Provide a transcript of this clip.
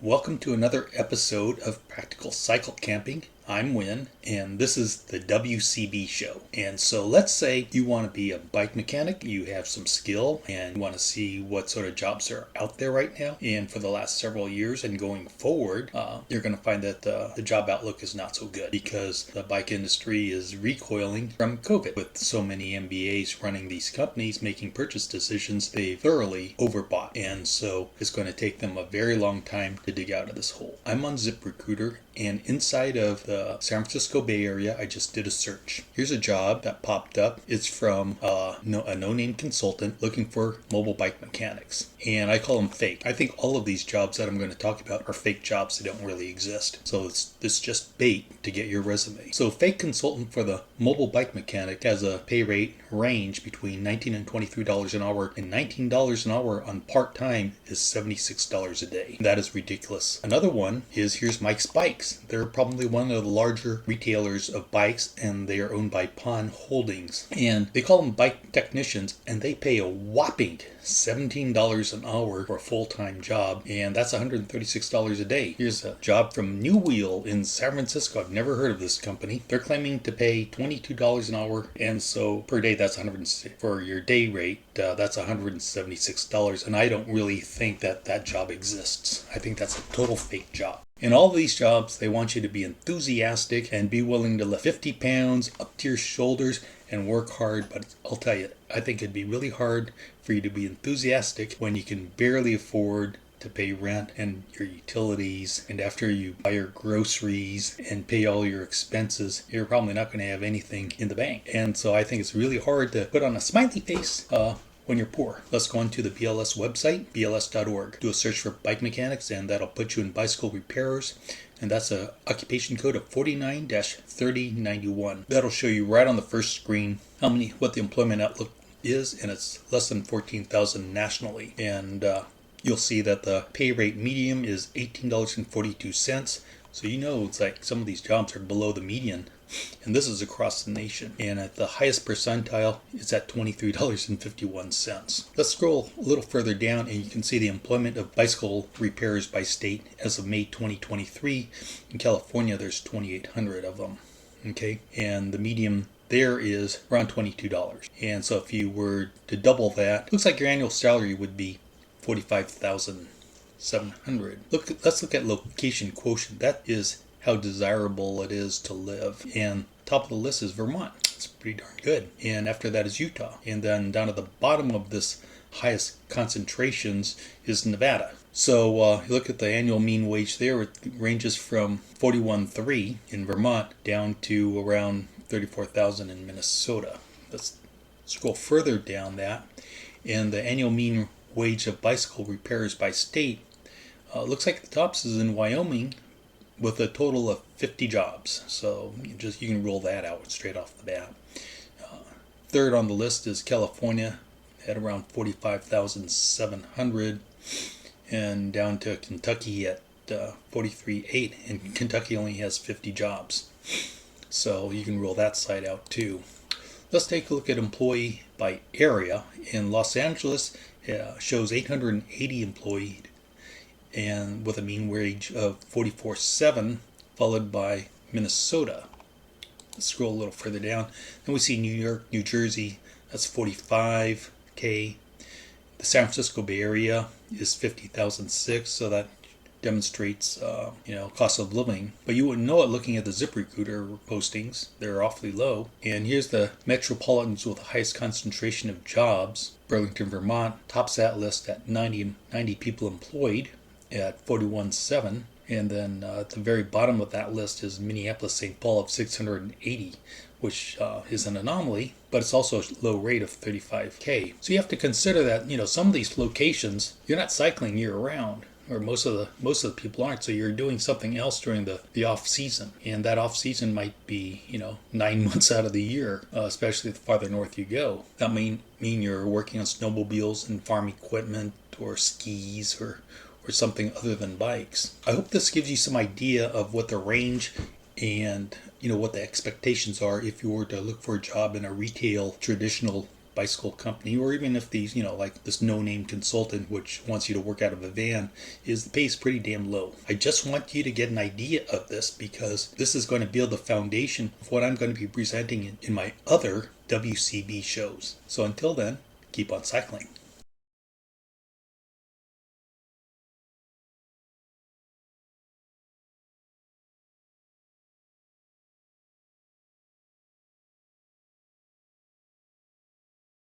Welcome to another episode of Practical Cyclocamping. I'm Win, and this is the WCB show. And so let's say you want to be a bike mechanic, you have some skill, and you want to see what sort of jobs are out there right now. And for the last several years and going forward, you're going to find that the job outlook is not so good because the bike industry is recoiling from COVID. With so many MBAs running these companies, making purchase decisions, they've thoroughly overbought. And so it's going to take them a very long time to dig out of this hole. I'm on ZipRecruiter, and inside of the San Francisco Bay Area, I just did a search. Here's a job that popped up. It's from a no-name consultant looking for mobile bike mechanics. And I call them fake. I think all of these jobs that I'm going to talk about are fake jobs. They don't really exist. So it's just bait to get your resume. So fake consultant for the mobile bike mechanic has a pay rate range between $19 and $23 an hour, and $19 an hour on part-time is $76 a day. That is ridiculous. Another one is here's Mike's Bikes. They're probably one of the larger retailers of bikes, and they are owned by Pon Holdings. And they call them bike technicians, and they pay a whopping $17 an hour for a full-time job, and that's $136 a day. Here's a job from New Wheel in San Francisco. I've never heard of this company. They're claiming to pay $22 an hour, and so per day that's $106. For your day rate, that's $176, and I don't really think that job exists. I think that's a total fake job. In all these jobs, they want you to be enthusiastic and be willing to lift 50 pounds up to your shoulders and work hard. But I'll tell you, I think it'd be really hard for you to be enthusiastic when you can barely afford to pay rent and your utilities. And after you buy your groceries and pay all your expenses, you're probably not going to have anything in the bank. And so I think it's really hard to put on a smiley face when you're poor. Let's go on to the BLS website, bls.org. Do a search for bike mechanics, and that'll put you in bicycle repairers. And that's an occupation code of 49-3091. That'll show you right on the first screen what the employment outlook is, and it's less than 14,000 nationally. And you'll see that the pay rate medium is $18.42. So it's like some of these jobs are below the median. And this is across the nation. And at the highest percentile, it's at $23.51. Let's scroll a little further down, and you can see the employment of bicycle repairers by state as of May 2023. In California, there's 2,800 of them. Okay, and the median there is around $22. And so if you were to double that, looks like your annual salary would be $45,700. Let's look at location quotient. That is how desirable it is to live. And top of the list is Vermont. It's pretty darn good. And after that is Utah. And then down at the bottom of this highest concentrations is Nevada. So you look at the annual mean wage there. It ranges from $41,300 in Vermont down to around $34,000 in Minnesota. Let's scroll further down that. And the annual mean wage of bicycle repairers by state looks like the tops is in Wyoming, with a total of 50 jobs. So you can roll that out straight off the bat. Third on the list is California at around 45,700, and down to Kentucky at 43,800, and Kentucky only has 50 jobs. So you can roll that side out too. Let's take a look at employee by area. In Los Angeles, shows 880 employed, and with a mean wage of $44,700, followed by Minnesota. Let's scroll a little further down. Then we see New York, New Jersey, that's $45,000. The San Francisco Bay Area is $50,600, so that demonstrates cost of living. But you wouldn't know it looking at the ZipRecruiter postings. They're awfully low. And here's the metropolitans with the highest concentration of jobs. Burlington, Vermont tops that list at 90 people employed at 41,700, and then at the very bottom of that list is Minneapolis, St. Paul of 680, which is an anomaly, but it's also a low rate of $35,000. So you have to consider that some of these locations you're not cycling year round, or most of the people aren't. So you're doing something else during the off season, and that off season might be 9 months out of the year, especially the farther north you go. That mean you're working on snowmobiles and farm equipment or skis or something other than bikes. I hope this gives you some idea of what the range and what the expectations are if you were to look for a job in a retail traditional bicycle company, or even if these, like this no-name consultant which wants you to work out of a van, is the pay is pretty damn low. I just want you to get an idea of this because this is going to build the foundation of what I'm going to be presenting in my other WCB shows. So until then, keep on cycling.